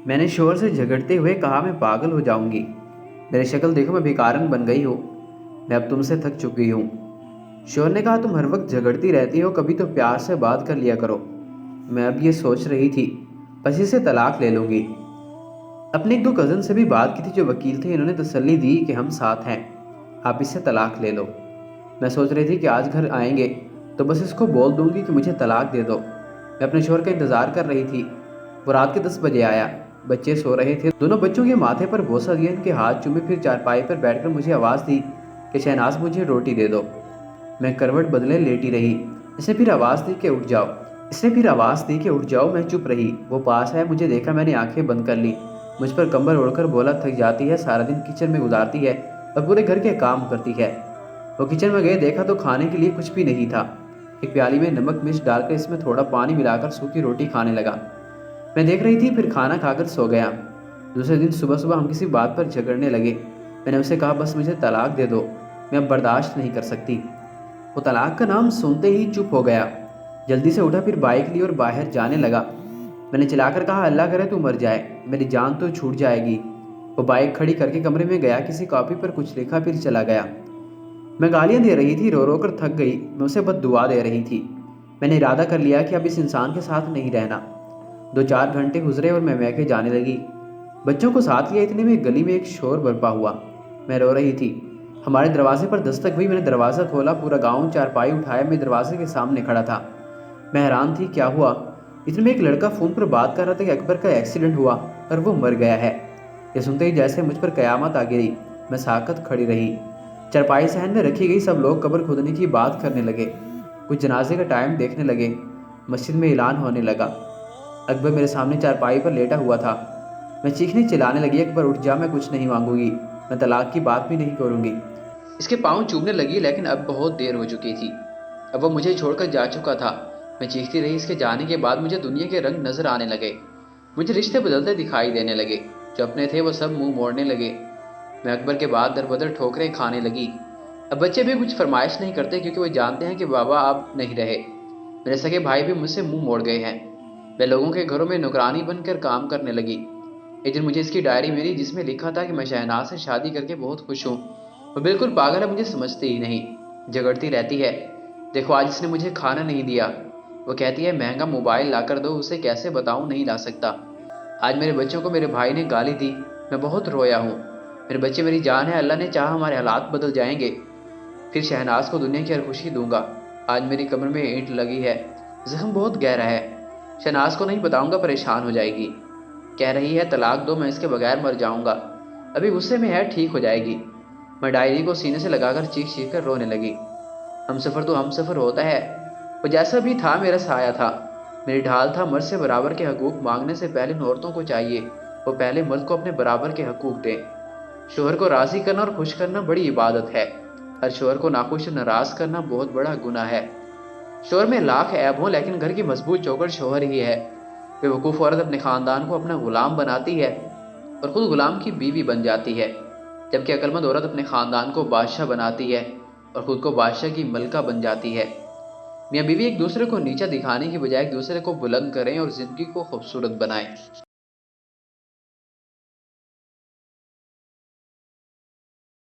मैंने शोर से झगड़ते हुए कहा, मैं पागल हो जाऊंगी। मेरी शक्ल देखो, मैं भिखारन बन गई हूँ। मैं अब तुमसे थक चुकी हूँ। शोर ने कहा, तुम हर वक्त झगड़ती रहती हो, कभी तो प्यार से बात कर लिया करो। मैं अब ये सोच रही थी, बस इसे तलाक ले लूंगी। अपने एक दो कज़न से भी बात की थी जो वकील थे। इन्होंने तसल्ली दी कि हम साथ हैं, आप इससे तलाक ले लो। मैं सोच रही थी कि आज घर आएंगे तो बस इसको बोल दूंगी कि मुझे तलाक दे दो। मैं अपने शोहर का इंतज़ार कर रही थी। वो रात के 10 बजे आया। बच्चे सो रहे थे। दोनों बच्चों के माथे पर बोसा दिया, इनके हाथ चूमे, फिर चारपाई पर बैठकर मुझे आवाज़ दी कि शहनाज मुझे रोटी दे दो। मैं करवट बदले लेटी रही। इसने फिर आवाज़ दी कि उठ जाओ। मैं चुप रही। वो पास आया, मुझे देखा, मैंने आंखें बंद कर ली। मुझ पर कंबल ओढ़कर बोला, थक जाती है, सारा दिन किचन में गुजारती है और पूरे घर के काम करती है। वो किचन में गए, देखा तो खाने के लिए कुछ भी नहीं था। एक प्याली में नमक मिर्च डालकर इसमें थोड़ा पानी मिलाकर सूखी रोटी खाने लगा। मैं देख रही थी, फिर खाना खाकर सो गया। दूसरे दिन सुबह सुबह हम किसी बात पर झगड़ने लगे। मैंने उसे कहा, बस मुझे तलाक दे दो, मैं अब बर्दाश्त नहीं कर सकती। वो तलाक का नाम सुनते ही चुप हो गया। जल्दी से उठा, फिर बाइक ली और बाहर जाने लगा। मैंने चिल्लाकर कहा, अल्लाह करे तू मर जाए, मेरी जान तो छूट जाएगी। वो बाइक खड़ी करके कमरे में गया, किसी कॉपी पर कुछ लिखा, फिर चला गया। मैं गालियां दे रही थी, रो रो कर थक गई। मैं उसे बद्दुआ दे रही थी। मैंने इरादा कर लिया कि अब इस इंसान के साथ नहीं रहना। 2-4 घंटे गुजरे और मैं मैके जाने लगी। बच्चों को साथ लिया, इतने में गली में एक शोर बरपा हुआ। मैं रो रही थी। हमारे दरवाजे पर दस्तक हुई। मैंने दरवाज़ा खोला। पूरा गांव चारपाई उठाया, मैं दरवाजे के सामने खड़ा था। मैं हैरान थी, क्या हुआ। इतने में एक लड़का फ़ोन पर बात कर रहा था कि अकबर का एक्सीडेंट हुआ और वो मर गया है। ये सुनते ही जैसे मुझ पर कयामत आ गिरी। मैं साकत खड़ी रही। चारपाई सहन में रखी गई। सब लोग कब्र खोदने की बात करने लगे। कुछ जनाजे का टाइम देखने लगे। मस्जिद में ऐलान होने लगा। अकबर मेरे सामने चारपाई पर लेटा हुआ था। मैं चीखने चिल्लाने लगी, अकबर उठ जा, मैं कुछ नहीं मांगूंगी, मैं तलाक की बात भी नहीं करूंगी। इसके पाँव चूमने लगी, लेकिन अब बहुत देर हो चुकी थी। अब वो मुझे छोड़कर जा चुका था। मैं चीखती रही। इसके जाने के बाद मुझे दुनिया के रंग नजर आने लगे। मुझे रिश्ते बदलते दिखाई देने लगे। जो अपने थे वो सब मुंह मोड़ने लगे। मैं अकबर के बाद दर बदर ठोकरें खाने लगी। अब बच्चे भी कुछ फरमाइश नहीं करते, क्योंकि वो जानते हैं कि बाबा अब नहीं रहे। मेरे सगे भाई भी मुझसे मुंह मोड़ गए हैं। मैं लोगों के घरों में नौकरानी बनकर काम करने लगी। एक दिन मुझे इसकी डायरी मिली, जिसमें लिखा था कि मैं शहनाज से शादी करके बहुत खुश हूँ। वो बिल्कुल पागल है, मुझे समझती ही नहीं, झगड़ती रहती है। देखो, आज इसने मुझे खाना नहीं दिया। वो कहती है महंगा मोबाइल ला कर दो, उसे कैसे बताऊँ, नहीं ला सकता। आज मेरे बच्चों को मेरे भाई ने गाली दी। मैं बहुत रोया हूँ। मेरे बच्चे मेरी जान है, अल्लाह ने चाहा हमारे हालात बदल जाएंगे। फिर शहनाज को दुनिया की हर खुशी दूंगा। आज मेरी कमर में ईंट लगी है, जख्म बहुत गहरा है। शहनाज को नहीं बताऊंगा, परेशान हो जाएगी। कह रही है तलाक दो, मैं इसके बगैर मर जाऊंगा। अभी गुस्से में है, ठीक हो जाएगी। मैं डायरी को सीने से लगाकर चीख चीख कर रोने लगी। हमसफ़र तो हमसफ़र होता है। वो जैसा भी था मेरा साया था, मेरी ढाल था। मर्द से बराबर के हकूक मांगने से पहले इन औरतों को चाहिए वो पहले मर्द को अपने बराबर के हकूक दें। शोहर को राज़ी करना और खुश करना बड़ी इबादत है। हर शोहर को नाखुश और नाराज़ करना बहुत बड़ा गुनाह है। शोहर में लाख ऐब हों, लेकिन घर की मजबूत चौखट शोहर ही है। बेवकूफ़ औरत अपने ख़ानदान को अपना गुलाम बनाती है और ख़ुद गुलाम की बीवी बन जाती है, जबकि अक्लमंद औरत अपने ख़ानदान को बादशाह बनाती है और ख़ुद को बादशाह की मलका बन जाती है। मियाँ बीवी एक दूसरे को नीचा दिखाने की बजाय एक दूसरे को बुलंद करें और ज़िंदगी को खूबसूरत बनाएं।